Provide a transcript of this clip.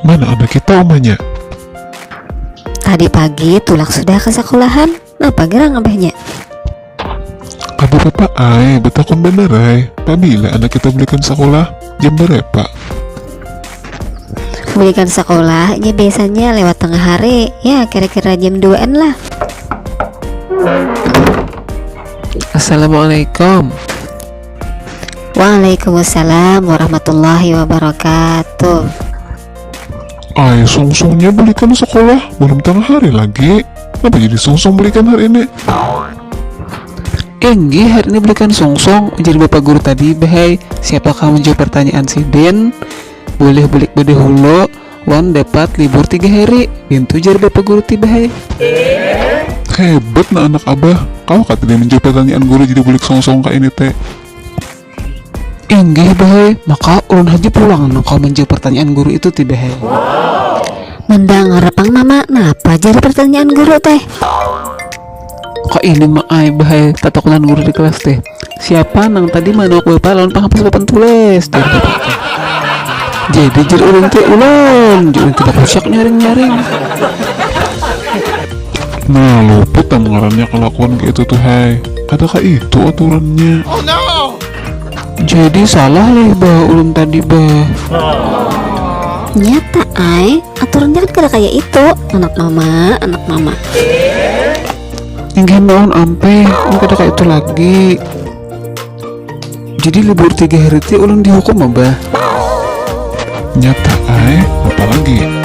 Mana anak kita omanya? Tadi pagi tulak sudah ke sekolahan. Napa gerang abahnya? Kamu bapak ay, betakon bener ay. Pabila anak kita belikan sekolah, jam berapa? Belikan sekolah, ya biasanya lewat tengah hari. Ya kira-kira jam 2-an lah. Assalamualaikum. Waalaikumsalam warahmatullahi wabarakatuh. Ay, sungsungnya belikan sekolah, belum tengah hari lagi. Kenapa jadi sungsung belikan hari ini? Enggi hari ini belikan songsong menjadi bapak guru tadi bahai. Siapakah menjawab pertanyaan si Den? Boleh balik bade hulo wan dapat libur 3 hari. Pintu jadi bapak guru ti bahai. Hebat nah anak abah. Kau kata dia menjawab pertanyaan guru jadi balik sungsung kayak ini teh. Enggi bahai, maka ulun haji pulang nah kau menjawab pertanyaan guru itu ti bahai. Mendang ngarepang nama, napa jadi pertanyaan guru teh? Kok ini mah ay bahai tatakunan guru di kelas teh. Siapa nang tadi manuk bapak lawan penghapus papan tulis jadi bapak teh. Jadi jadi ulun teh ulun jadi tidak usyak nyaring-nyaring. Nah, luput ngarannya kelakuan kayak itu tuh hai. Adakah itu aturannya? Jadi salah leh bah ulun tadi bah. Nyata ay, aturannya kan kada kayak itu. Anak mama. Enggak naon ampe, enggak ada kayak itu lagi. Jadi libur 3 hari ti ulun dihukum abah. Nyata ay, apalagi?